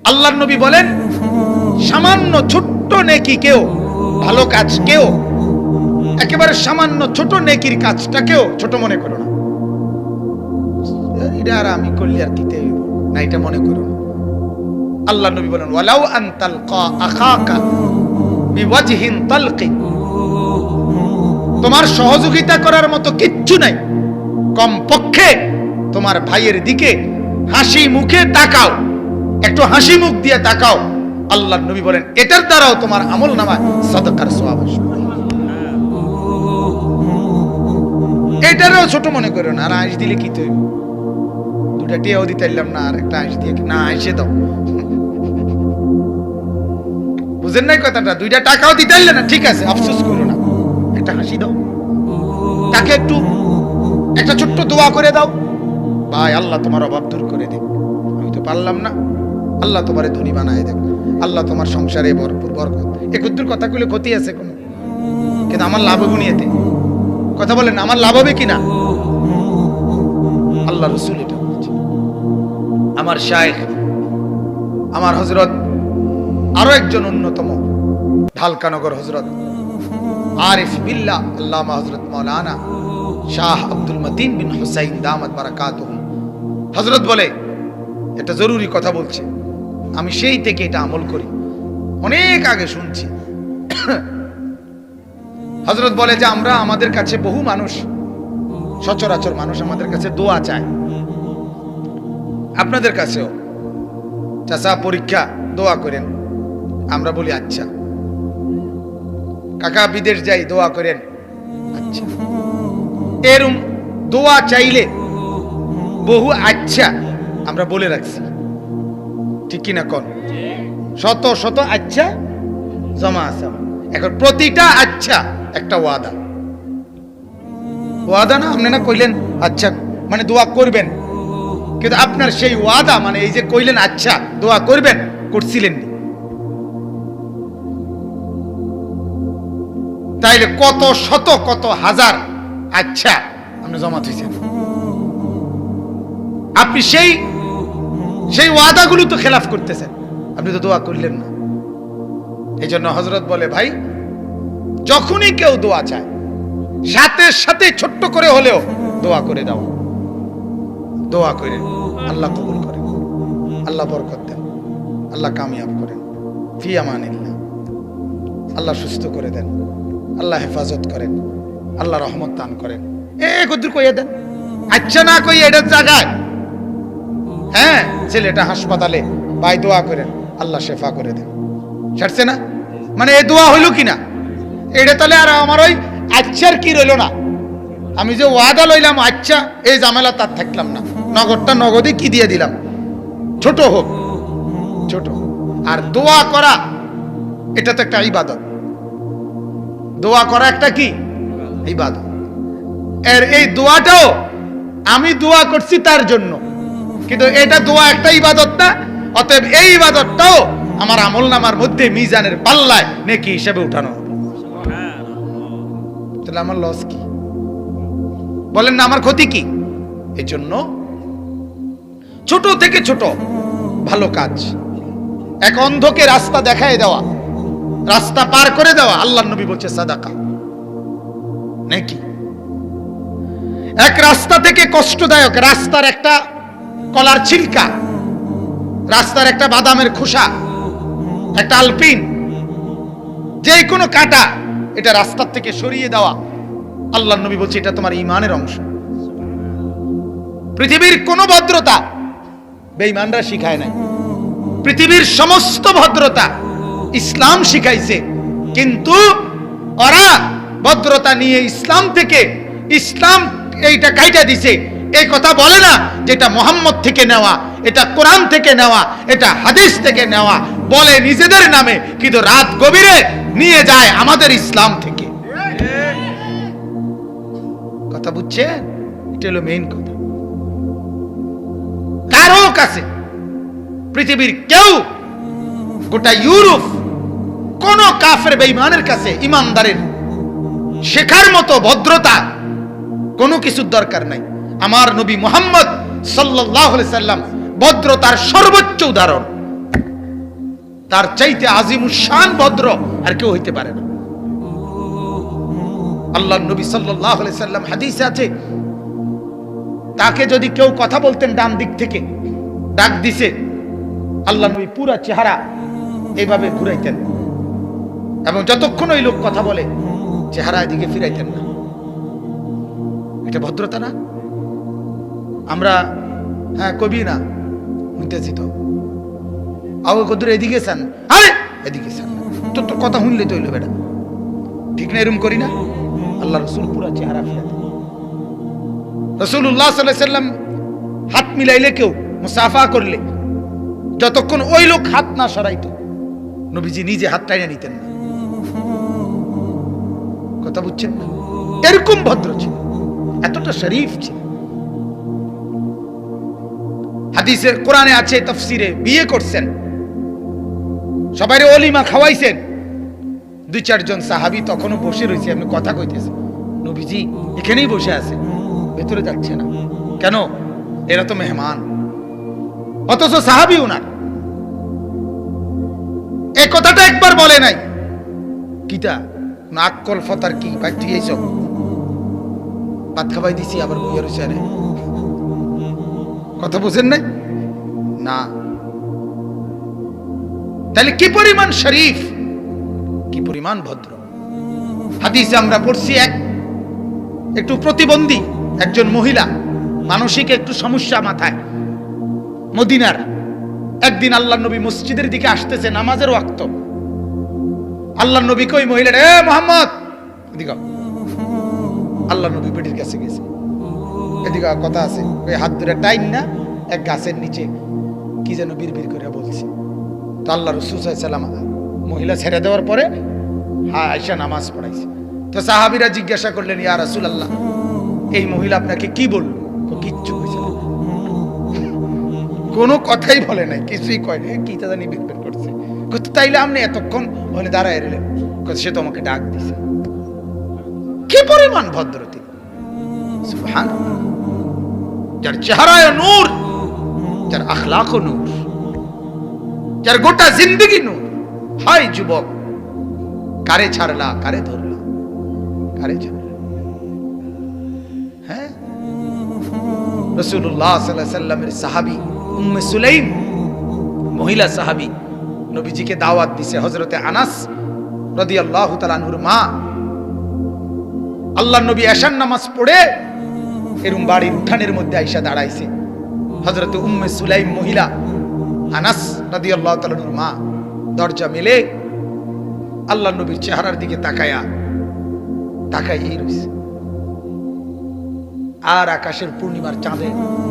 আল্লাহর নবী বলেন, সামান্য ছোট্ট নেকি কেউ, ভালো কাজ কেউ, একেবারে সামান্য ছোট নেকির কাজটাকেও ছোট মনে করো না। এটা আর আমি করলে আর দিতে না, এটা মনে করো না। আল্লাহ নবী বলেন, ওয়ালাউ আন তালকা আখাকা বিওয়াজহিন তালকি, তোমার সহযোগিতা করার মতো কিচ্ছু নাই, কমপক্ষে তোমার ভাইয়ের দিকে হাসি মুখে তাকাও, একটু হাসি মুখ দিয়ে তাকাও। আল্লাহর নবী বলেন, এটার দ্বারাও তোমার আমল নামায় সাদাকার সওয়াব আসবে। এটারও ছোট মনে করো না। আর আইস দিলে কি তুই দুটা টিয়াও দিতে পারলাম না, আর একটা আইস দিয়ে না আইসে দাও, বুঝেন নাই কথাটা? দুইটা টাকাও দিতে পারলে না, ঠিক আছে, আফসোস করো না, একটা হাসি দাও, তাকে একটু একটা ছোট্ট দোয়া করে দাও, ভাই আল্লাহ তোমার অভাব দূর করে দেব, আমি তো পারলাম না, আল্লাহ তোমারে ধনী বানায় দেব, আল্লাহ তোমার সংসারে ভরপুর বরকত। একদূর কথা কইলে ক্ষতি আছে কোনো? কিন্তু আমার লাভ হবে নিয়েতে কথা বলেন, আমার লাভ হবে কিনা? আল্লাহ রাসূল এটা বলেছে। আমার শাইখ, আমার হযরত, আরো একজন অন্যতম ঢালকানগর হযরত আরিফ বিল্লাহ আল্লামা হযরত মাওলানা শাহ আব্দুল মতিন বিন হুসাইন দামাত বারাকাতুহু, হযরত বলে, এটা জরুরি কথা বলছে, আমি সেই থেকে এটা আমল করি, অনেক আগে শুনছি। হযরত বলে যে আমরা, আমাদের কাছে বহু মানুষ, সচরাচর মানুষ আমাদের কাছে দোয়া চায়, আপনাদের কাছেও চাচা পরীক্ষা দোয়া করেন, আমরা বলি আচ্ছা। কাকা বিদেশ যাই দোয়া করেন, আচ্ছা। এরম দোয়া চাইলে বহু আচ্ছা আমরা বলে রাখছি, ঠিক কিনা কোন? শত শত আচ্ছা জমা আছে। এখন প্রতিটা আচ্ছা একটা ওয়াদা, ওয়াদা না? আপনি না কইলেন আচ্ছা মানে দোয়া করবেন, কিন্তু আপনার সেই ওয়াদা মানে এই যে কইলেন আচ্ছা দোয়া করবেন, করছিলেন না, তাইলে কত শত কত হাজার আচ্ছা আপনি জমা থইছেন, আপনি সেই ওয়াদাগুলো তো খেলাফ করতেছেন, আপনি তো দোয়া করলেন না। এই জন্য হযরত বলে, ভাই যখনই কেউ দোয়া চায় সাথে সাথে ছোট্ট করে হলেও দোয়া করে দাও, দোয়া করে আল্লাহ কবুল করেন, আল্লাহ বরকত দেন, আল্লাহ কামিয়াব করেন, ফি আমানিল্লাহ, আল্লাহ সুস্থ করে দেন, আল্লাহ হেফাজত করেন, আল্লাহ রহমত দান করেন, কদ্দুর কইয়া দেন। আচ্ছা না কই এটার জায়গায়, হ্যাঁ ছেলেটা হাসপাতালে, ভাই দোয়া করেন আল্লাহ শেফা করে দেন, ছাড়ছে না? মানে এই দোয়া হইল কিনা? এটা তাহলে আর আমার ওই আচ্ছার কি রইল না, আমি যে ওয়াদা লইলাম আচ্ছা, এই ঝামেলা তার থাকলাম না, নগদটা নগদে কি দিয়ে দিলাম, ছোট হোক ছোট। আর দোয়া করা এটা তো একটা ইবাদত, দোয়া করা একটা কি ইবাদত। এর এই দোয়াটাও আমি দোয়া করছি তার জন্য, কিন্তু এটা দোয়া একটা ইবাদত না, অতএব এই ইবাদতটাও আমার আমলনামার মধ্যে মিজানের পাল্লায় নেকি হিসেবে উঠানো হবে। তাহলে আমার লস কি? বলেন না, আমার ক্ষতি কি? এই জন্য ছোট থেকে ছোট ভালো কাজ, এক অন্ধকে রাস্তা দেখায় দেওয়া, রাস্তা পার করে দেওয়া, আল্লাহর নবী বলছে সাদাকা নাকি। এক রাস্তা থেকে কষ্টদায়ক, রাস্তার একটা কলার ছিলকা, রাস্তার একটা বাদামের খোসা, একটা আলপিন, যে কোনো কাটা, এটা রাস্তার থেকে সরিয়ে দেওয়া, আল্লাহর নবী বলছে এটা তোমার ঈমানের অংশ। পৃথিবীর কোন ভদ্রতা বেঈমানরা শিখায় নাই, পৃথিবীর সমস্ত ভদ্রতা ইসলাম শিখাইছে, কিন্তু ওরা ভদ্রতা নিয়ে ইসলাম থেকে, ইসলাম এইটা কাইটা দিছে, এই কথা বলে না যেটা মুহাম্মদ থেকে নেওয়া, এটা কোরআন থেকে নেওয়া, এটা হাদিস থেকে নেওয়া, বলে নিজেদের নামে, কিন্তু রাত গভীরে নিয়ে যায় আমাদের ইসলাম থেকে। কথা বুঝছেন? এটা হলো মেইন কথা। কারো কাছে, পৃথিবীর কেউ, গোটা ইউরোপ, কোন কাফের বেঈমানের কাছে ইমানদারের শেখার মতো ভদ্রতা কোনো কিছুর দরকার নাই। আমার নবী মুহাম্মদ সাল্লাল্লাহু আলাইহি সাল্লাম ভদ্রতার সর্বোচ্চ উদাহরণ। তার চাইতে আজিমুস শান ভদ্র আর কেউ হইতে পারে না। আল্লাহর নবী সাল্লাল্লাহু আলাইহি সাল্লাম হাদিসে আছে, তাকে যদি কেউ কথা বলতেন ডান দিক থেকে ডাক দিছে, আল্লাহর নবী পুরা চেহারা এইভাবে ঘুরাইতেন এবং যতক্ষণ ওই লোক কথা বলে চেহারা এদিকে ফিরাইতেন না। এটা ভদ্রতা না? আমরা হ্যাঁ কবি না শুনতেছি তো আও কদুর এদিকে চান, আরে এদিকে চান তো, তোর কথা শুনলে তো হইলো বেটা, ঠিক না? এরকম করি না? আল্লাহ রসুল পুরা চেহারা ফিরাতেন। রাসূলুল্লাহ সাল্লাল্লাহু আলাইহি সাল্লাম হাত মিলাইলে, কেউ মুসাফা করলে, যতক্ষণ ওই লোক হাত না সরাইতো নবীজি নিজে হাত টাইনা নিতেন না। কথা বুঝছেন না? এরকম ভদ্র ছিল, এতটা শরীফ ছিল। হাদিসের কোরআনে আছে, তাফসিরে বিয়ে করছেন, সবাইরে ওলিমা খাওয়াইছেন। 2-4 জন সাহাবী তখনও বসে রয়েছে, আপনি কথা কইতেছেন, নবীজি এখানেই বসে আছে, ভেতরে যাচ্ছে না কেন? এরা তো মেহমান। অথচ সাহাবী উনার এই কথাটা একবার বলে নাই। কিতা নাক কলফতার কি ভাই, তুই এইসব ভাত খাবাই দিছি আবার বইয়া রয়েছে, আরে কথা বুঝেন নাই না? তাহলে কি পরিমাণ শরীফ, কি পরিমাণ ভদ্র। হাদিসে আমরা পড়ছি, একটু প্রতিবন্ধী একজন মহিলা, মানসিক একটু সমস্যা মাথায়, মদিনার। একদিন আল্লাহর নবী মসজিদের দিকে আসতেছে, নামাজের ওয়াক্ত। আল্লাহর নবী কই মহিলা, এ মুহাম্মদ এদিকে। আল্লাহর নবী বেটির কাছে গেছে, এদিকে কথা আছে, ওই হাত ধরে টাইম না এক গাছের নিচে কি যেন বিড়বিড় করে বলছে। তো আল্লাহ রাসূল সাল্লাল্লাহু আলাইহি সাল্লাম মহিলা ছেড়ে দেওয়ার পরে আয়েশা নামাজ পড়াইছে। তো সাহাবীরা জিজ্ঞাসা করলেন, ইয়া রাসূলুল্লাহ, এই মহিলা আপনাকে কি বলল? কিচ্ছু কইছে না, কোনো কথাই বলে নাই, কিছুই কয় নাই, কি তা জানি বিড়বিড় করছে। তাইলে আপনি এতক্ষণ ওখানে দাঁড়ায় রইলেন? সে তো আমাকে ডাক দিছে। কি পরিমাণ ভদ্র তিনি, সুবহানাল্লাহ। যার চেহারায় নূর, যার আখলাক নূর, যার গোটা জিন্দেগি নূর। হায় যুবক, কারে ছাড়লা, কারে ধরলা, কারে ছাড়লা? হ্যাঁ, রাসূলুল্লাহ সাল্লাল্লাহু আলাইহি সাল্লামের সাহাবী উম্মে সুলাইম, মহিলা সাহাবী, নবীজিকে দাওয়াত দিছে। হযরতে আনাস রাদিয়াল্লাহু তাআলা আনহুর মা, আল্লাহর নবী এশার নামাজ পড়ে এরকম বাড়ির উঠানের মধ্যে আইসা দাঁড়াইছে। হযরতে উম্মে সুলাইম মহিলা, আনাস রাদিয়াল্লাহু তাআলা আনহুর মা, দরজা মেলে আল্লাহর নবীর চেহারার দিকে তাকাইয়াই রইছে। আর আকাশের পূর্ণিমার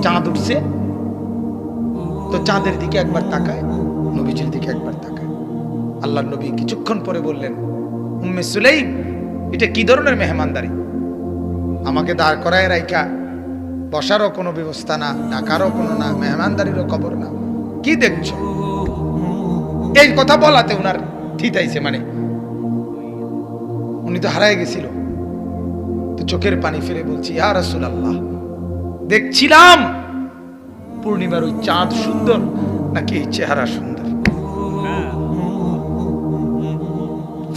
চাঁদ উঠছে, তো চাঁদের দিকে একবার তাকায়, নবীজির দিকে একবার তাকায়। আল্লাহর নবী কিছুক্ষণ পরে বললেন, উম্মে সুলাইম, এটা কি ধরনের মেহমানদারি? আমাকে দাঁড় করায় রাইখা বসারও কোনো ব্যবস্থা না, ডাকারও কোনো না, মেহমানদারিরও খবর না, কি দেখছো? এই কথা বলাতে উনার থিতাইছে, মানে উনি তো হারায় গেছিল। তো চোখের পানি ফেলে বলছি, ইয়া রাসূলুল্লাহ, দেখছিলাম পূর্ণিমার ওই চাঁদ সুন্দর নাকি এই চেহারা সুন্দর?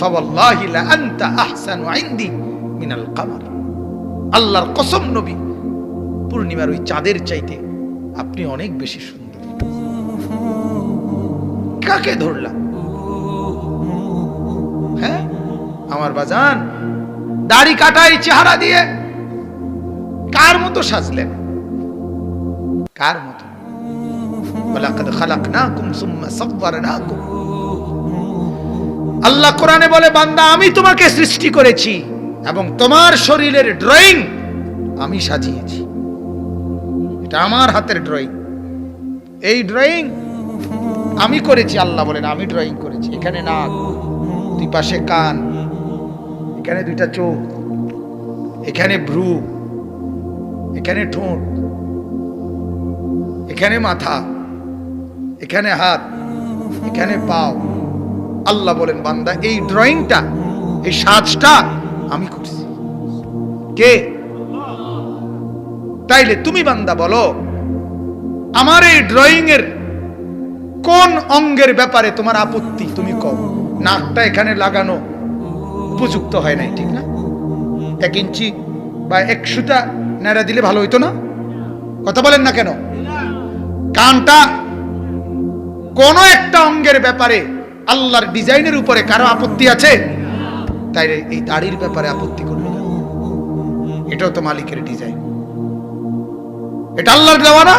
ফাওয়াল্লাহি লা আনতা আহসানু ইনদি মিনাল কমর। আল্লাহর কসম নবী, পূর্ণিমার ওই চাঁদের চাইতে আপনি অনেক বেশি সুন্দর। কাকে ধরলাম? হ্যাঁ আমার বাজান, দাড়ি কাটাই চেহারা দিয়ে কার মতো সাজলেন? কার মতো? ওয়ালাকাদ খালাকনাকুম সুম্মা সাওয়ারনাকুম। আল্লাহ কোরআনে বলে, বান্দা আমি তোমাকে সৃষ্টি করেছি এবং তোমার শরীরের ড্রয়িং আমি সাজিয়েছি। এটা আমার হাতের ড্রয়িং, এই ড্রয়িং আমি করেছি। আল্লাহ বলেন, আমি ড্রয়িং করেছি। এখানে নাক, দুই পাশে কান, এখানে দুইটা চোখ, এখানে ভ্রু, এখানে ঠোঁট, এখানে মাথা, এখানে হাত, এখানে পাও। আল্লাহ বলেন, বান্দা এই ড্রয়িংটা, এই সাজটা আমি করছি। কে? তাইলে তুমি বান্দা বলো, আমার এই ড্রয়িং এর কোন অঙ্গের ব্যাপারে তোমার আপত্তি তুমি কও। নাকটা এখানে লাগানো উপযুক্ত হয় নাই, ঠিক না? 1 ইঞ্চি বা 1 সুতা নেড়া দিলে ভালো হইতো না? কথা বলেন না কেন? কানটা কোন একটা অঙ্গের ব্যাপারে আল্লাহর ডিজাইনের উপরে কারো আপত্তি আছে? তাই এই দাড়ির ব্যাপারে আপত্তি করলো কেন? এটাও তো মালিকের ডিজাইন, এটা আল্লাহর দেওয়া না?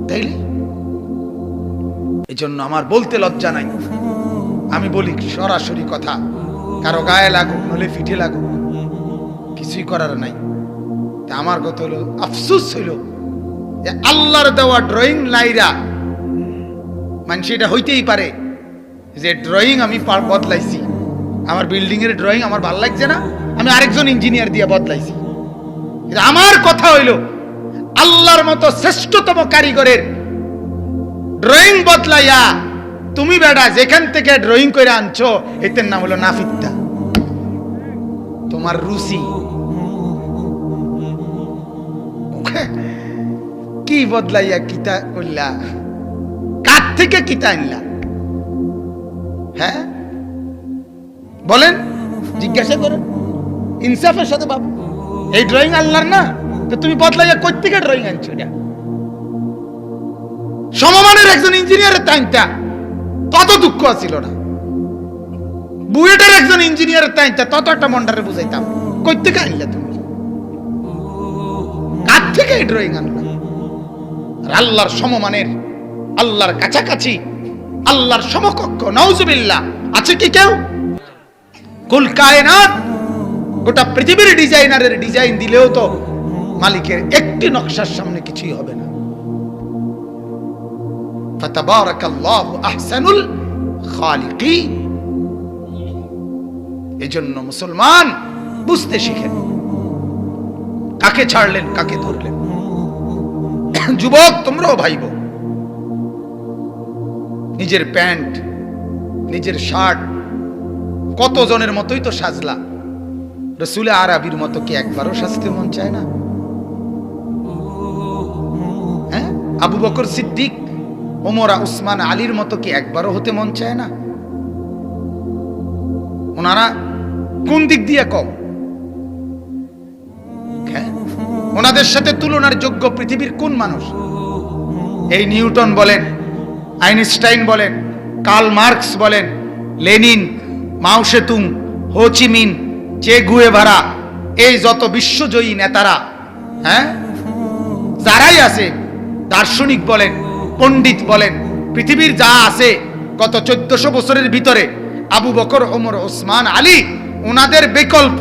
তাইলে এই জন্য আমার বলতে লজ্জা নাই, আমি বলি সরাসরি কথা। কারো গায়ে লাগুক নলে পিঠে লাগুক, কিছুই করার নাই। তা আমার কথা হলো, আফসোস হইল যে আল্লাহর দেওয়া ড্রয়িং লাইরা মানুষ এটা হইতেই পারে যে ড্রয়িং আমি বদলাইছি, আমার বিল্ডিং এর ড্রয়িং আমার ভালো লাগছে না, আমি আরেকজন ইঞ্জিনিয়ার দিয়ে বদলাইছি। আমার কথা হইল আল্লাহর মতো শ্রেষ্ঠতম কারিগরের ড্রয়িং বদলাইয়া তুমি বেটা যেখান থেকে ড্রয়িং করে আনছো, এটার নাম হলো নাফিত্তা, তোমার রুচি। কি বদলাইয়া কিতা করলা, কার থেকে কিতা আনলা? হ্যাঁ বলেন, জিজ্ঞাসা করেন ইনসাফের সাথে। বাবু এই ড্রয়িং আল্লাহর না, তো তুমি বদলাইয়া কই থেকে ড্রয়িং আনছো? এটা সমমানের একজন ইঞ্জিনিয়ারের তাইনটা তত দুঃখ আছিল না, বুয়েটের একজন ইঞ্জিনিয়ারের তাইনটা তত একটা মন্ডারে বুঝাইতাম। কই থেকে আনলা তুমি? কার থেকে এই ড্রয়িং আনলা? আল্লাহর সমমানের, আল্লাহর কাছাকাছি, আল্লাহর সমকক্ষ নাউজুবিল্লাহ আছে কি কেউ? কুল কায়নাত গোটা পৃথিবীর ডিজাইনারের ডিজাইন দিলেও তো মালিকের একটি নকশার সামনে কিছুই হবে না। ফাতাবারাকাল্লাহু আহসানুল খালিকিন। এজন্য মুসলমান বুঝতে শিখেন, কাকে ছাড়লেন কাকে ধরলেন। যুবক তোমরাও ভাইবো, নিজের প্যান্ট নিজের শার্ট কতজনের মতোই তো সাজলা, রসুল আরবির মতো কি একবারও সাজতে মন চায় না? হ্যাঁ, আবু বকর সিদ্দিক, ওমর, উসমান, আলীর মতো কি একবারও হতে মন চায় না? ওনারা কোন দিক দিয়ে কম? হ্যাঁ, ওনাদের সাথে তুলনার যোগ্য পৃথিবীর কোন মানুষ? এই নিউটন বলেন, আইনস্টাইন বলেন, কার্ল মার্কস বলেন, লেনিন, মাও সেতুং, হো চি মিন, চে গুয়েভারা, এই যত বিশ্বজয়ী নেতারা, হ্যাঁ যারাই আছে, দার্শনিক বলেন, পণ্ডিত বলেন, পৃথিবীর যা আছে গত 1400 বছরের ভিতরে আবু বকর, ওমর, ওসমান, আলী, ওনাদের বিকল্প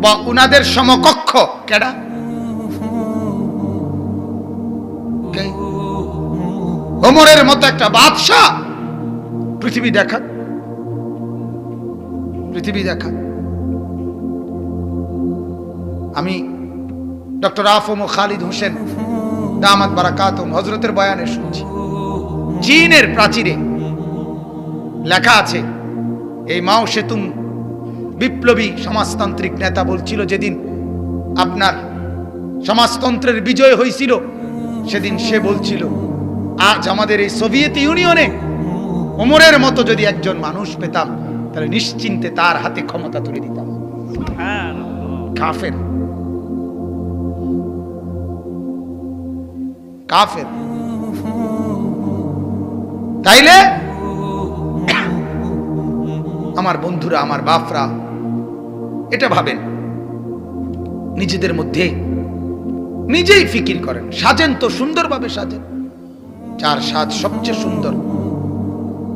বা ওনাদের সমকক্ষ কেডা? ওমরের মতো একটা বাদশাহ পৃথিবী দেখা, পৃথিবী দেখা। আমি ডক্টর আফম ও খালিদ হোসেন দামাত বারাকাতুম হযরতের বয়ানে শুনছি, চীনের প্রাচীরে লেখা আছে, এই মাও সেতুং বিপ্লবী সমাজতান্ত্রিক নেতা বলছিল, যেদিন আপনার সমাজতন্ত্রের বিজয় হয়েছিল সেদিন সে বলছিল, আজ আমাদের এই সোভিয়েত ইউনিয়নে ওমরের মতো যদি একজন মানুষ পেতাম তাহলে নিশ্চিন্তে তার হাতে ক্ষমতা তুলে দিতাম। কাফের, কাফের। তাইলে আমার বন্ধুরা, আমার বাপরা, এটা ভাবেন, নিজেদের মধ্যে নিজেই ফিকির করেন, সাজেন তো সুন্দরভাবে সাজেন, যার সাজ সবচেয়ে সুন্দর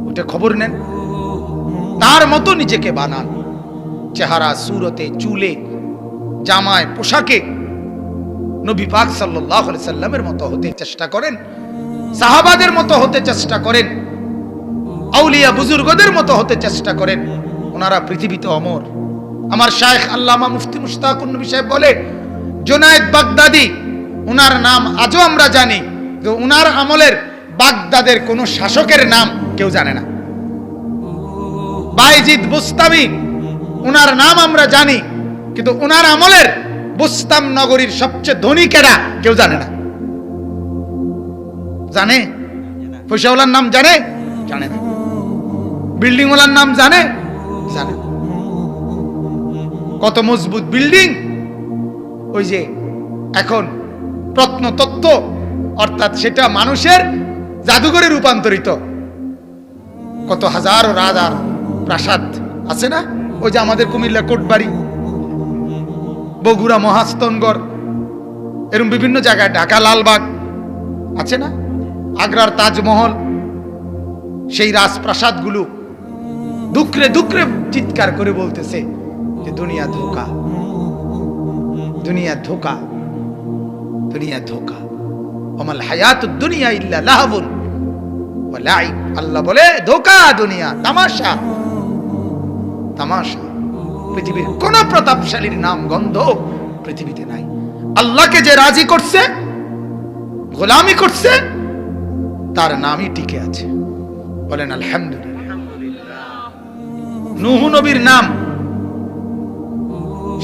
ওটা খবর নেন, তার মতো নিজেকে বানান, চেহারা, সুরতে, চুলে, জামায়, পোশাকে নবী পাক সাল্লাল্লাহু আলাইহি সাল্লামের মতো হতে চেষ্টা করেন, সাহাবাদের মতো হতে চেষ্টা করেন, আউলিয়া বুজুর্গদের মতো হতে চেষ্টা করেন। ওনারা পৃথিবীতে অমর। আমার শায়েখ আল্লামা মুফতি মুশতাকুন নবী সাহেব বলে, জুনায়েদ বাগদাদি, ওনার নাম আজও আমরা জানি, যে ওনার আমলের বাগদাদের কোন শাসকের নাম কেউ জানে না। বাইজিদ বুস্তামি, ওনার নাম আমরা জানি, কিন্তু ওনার আমলের বুস্তাম নগরীর সবচেয়ে ধনী কেডা কেউ জানে না। জানে? পয়সাওয়ালার নাম জানে? জানে না। বিল্ডিং ওয়ালার নাম জানে? জানে না। কত মজবুত বিল্ডিং, ওই যে এখন প্রত্নতত্ত্ব, অর্থাৎ সেটা মানুষের জাদুঘরে রূপান্তরিত। কত হাজার রাজার প্রাসাদ আছে না? ওই যে আমাদের কুমিল্লা কোটবাড়ি, বগুড়া মহাস্তনগড়, এরকম বিভিন্ন জায়গায়, ঢাকা লালবাগ আছে না, আগ্রার তাজমহল, সেই রাজপ্রাসাদগুলো দুঃখরে দুঃখরে চিৎকার করে বলতেছে যে দুনিয়া ধোঁকা, দুনিয়া ধোঁকা, দুনিয়া ধোঁকা, ওমাল হায়াতুদ দুনিয়া ইল্লা লাহবুন ওয়া লাইব। আল্লাহ বলে ধোঁকা, দুনিয়া তামাশা, তামাশা। পৃথিবীর কোন প্রতাপশালীর নাম গন্ধ পৃথিবীতে নাই। আল্লাহকে যে রাজি করছে, গোলামি করছে, তার নামই টিকে আছে। বলেন আলহামদুলিল্লাহ। নূহ নবীর নাম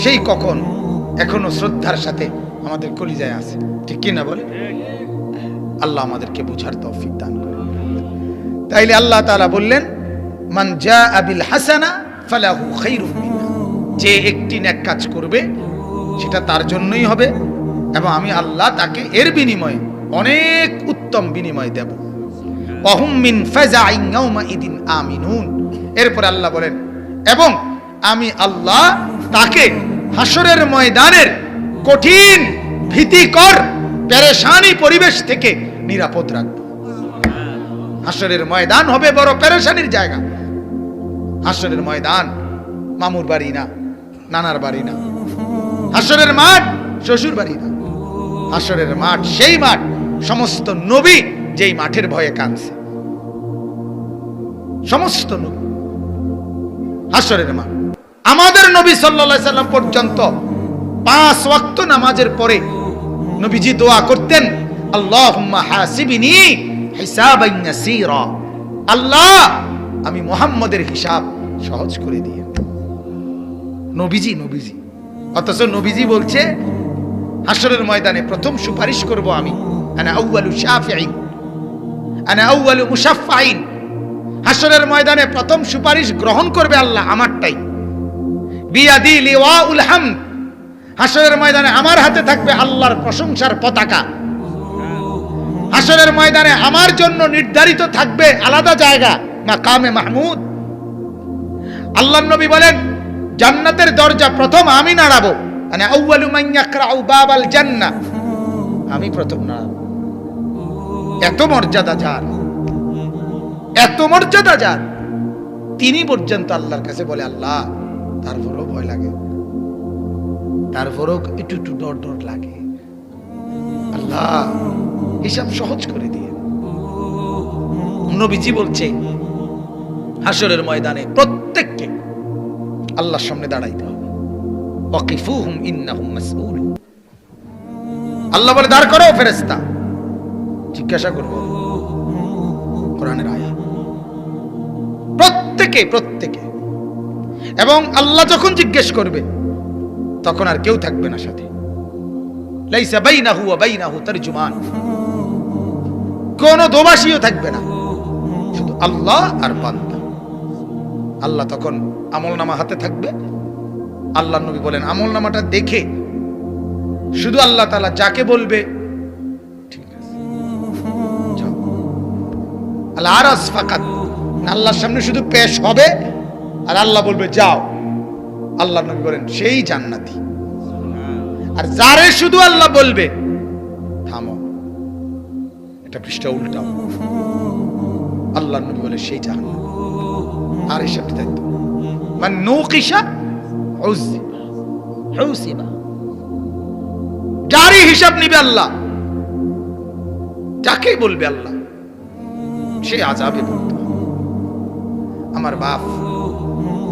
সেই কখন, এখনো শ্রদ্ধার সাথে আমাদের কলিজায় আছে, ঠিক কি না বলে? আল্লাহ আমাদেরকে বুঝার তৌফিক দান করে। তাইলে আল্লাহ তাআলা বললেন মান জাআ বিল হাসানা ফালাহু খায়রুম মিনহা, যে একটি নেক কাজ করবে সেটা তার জন্যই হবে, এবং আমি আল্লাহ তাকে এর বিনিময়ে অনেক উত্তম বিনিময় দেব। ওয়াহুম মিন ফাযাইন ইয়াওমা ইদিন আমিনুন। এরপর আল্লাহ বলেন এবং আমি আল্লাহ তাকে হাসরের ময়দানের কঠিন ভীতিকর পেরেশানি পরিবেশ থেকে নিরাপদ রাখব। হাসরের ময়দান হবে বড় পেরেশানির জায়গা। হাসরের ময়দান মামুর বাড়ি না, নানার বাড়ি না। হাসরের মাঠ শ্বশুর বাড়ি না। হাসরের মাঠ সেই মাঠ সমস্ত নবী যেই মাঠের ভয়ে কাঁদছে, সমস্ত নবী। হাসরের মাঠ আমাদের নবী সাল্লাল্লাহু আলাইহি সাল্লাম পর্যন্ত 5 ওয়াক্ত নামাজের পরে নবীজি দোয়া করতেন, আল্লাহুম্মা হাসিবনি হিসাবান ইয়াসীরা। আল্লাহ আমি মুহাম্মদের হিসাব সহজ করে দিয়েন। নবীজি নবীজি অথচ নবীজি বলছে হাসরের ময়দানে প্রথম সুপারিশ করব আমি, আনা আউয়ালু শাফিঈন, আনা আউয়ালু মুশাফফাইন। হাসরের ময়দানে প্রথম সুপারিশ গ্রহণ করবে আল্লাহ আমারটাই। বিয়াদি লিওয়াউল হামদ, হাসরের ময়দানে আমার হাতে থাকবে আল্লাহর প্রশংসার পতাকা। হাসরের ময়দানে আমার জন্য নির্ধারিত থাকবে আলাদা জায়গা, মাকামে মাহমুদ। আল্লাহর নবী বলেন জান্নাতের দরজা প্রথম আমি নাড়াবো, মানে আউয়ালু মান ইয়াকরাউ বাবাল জান্নাহ, আমি প্রথম নাড়াবো। এত মর্যাদা যার, এত মর্যাদা যার, তিনি পর্যন্ত আল্লাহর কাছে বলে আল্লাহ তারপরও ভয় লাগে, তারপরও একটু একটু ডর ডর লাগে, আল্লাহ হিসাব সহজ করে দিয়ে। নবীজি বলছে হাসরের ময়দানে প্রত্যেককে আল্লাহর সামনে দাঁড়াইতে হবে। ওয়াকিফুহুম ইন্নাহুম মাসউলুন। আল্লাহ বলে দাঁড় করো ফেরেশতা, জিজ্ঞাসা করব। কোরআনের আয়াত। প্রত্যেকে প্রত্যেকে। এবং আল্লাহ যখন জিজ্ঞেস করবে তখন আর কেউ থাকবে না সাথে। লাইসা বাইনাহু ওয়া বাইনাহু তারজুমান, কোন দোভাষীও থাকবে না, শুধু আল্লাহ আর বান্দা। আল্লাহ তখন আমলনামা হাতে থাকবে। আল্লাহ নবী বলেন আমলনামাটা দেখে শুধু আল্লাহ তাআলা যাকে বলবে ঠিক আছে যাও, আল্লাহ আরাস ফাকাত, আল্লাহর সামনে শুধু পেশ হবে আর আল্লাহ বলবে যাও। আল্লাহ নবী বলেন সেই জান্নাতি। আর যারে শুধু আল্লাহ বলবে থামো, এটা পৃষ্ঠা উল্টাও, আল্লাহ নবী বলে সেই জাহান্নাম। আর হিসাব দায়িত্ব মান নুকিশা উযিবা হুসিবা, যারই হিসাব নিবে আল্লাহ, যাকেই বলবে আল্লাহ, সে আযাবে পড়বে। আমার বাপ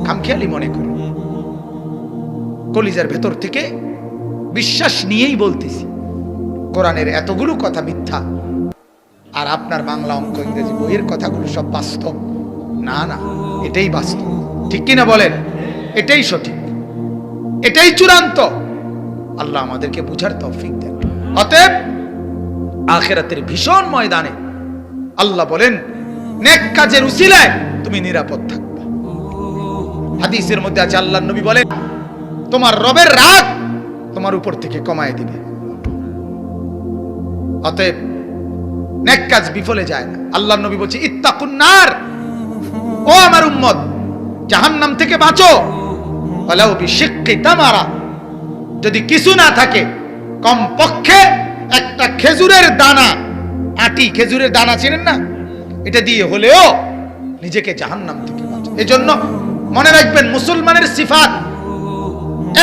খামখেয়ালি মনে করুন, কলিজার ভেতর থেকে বিশ্বাস নিয়েই বলতেছি, কোরআনের এতগুলো কথা মিথ্যা আর আপনার বাংলা অঙ্ক ইংরেজি বইয়ের কথাগুলো সব বাস্তব না। না, এটাই বাস্তব, ঠিক কিনা বলেন? এটাই সঠিক, এটাই চূড়ান্ত। আল্লাহ আমাদেরকে বুঝার তৌফিক দেন। অতএব আখিরাতের ভীষণ ময়দানে আল্লাহ বলেন নেক কাজের উসিলায় তুমি নিরাপদ থাকবে। হাদিসের মধ্যে আছে আল্লাহর নবী বলেন তোমার রবের রাগ তোমার উপর থেকে কমায় দিবে। অতএব নেক কাজ বিফলে যায় না। আল্লাহর নবী বলছে ইত্তাকুন নার, ও আমার উম্মত জাহান্নাম থেকে বাঁচো, ওয়ালাউ বিশিক্কি তামারা, যদি কিছু না থাকে কমপক্ষে একটা খেজুরের দানা, আটি খেজুরের দানা চেনেন না, এটা দিয়ে হলেও নিজেকে জাহান্নাম থেকে বাঁচো। এজন্য মনে রাখবেন মুসলমানের সিফাত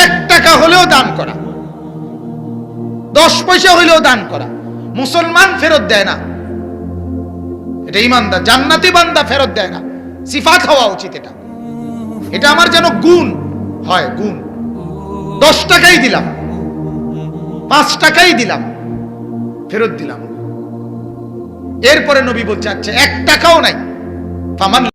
1 টাকা হলেও দান করা, 10 পয়সা হলেও দান করা। মুসলমান ফেরত দেয় না, এটা ইমানদার জান্নাতি বান্দা ফেরত দেয় না। সিফাত হওয়া উচিত এটা, এটা আমার যেন গুণ হয়, গুণ। 10 টাকাই দিলাম, 5 টাকাই দিলাম, ফেরত দিলাম। এরপরে নবী বলছে আচ্ছা 1 টাকাও নাই, ফামান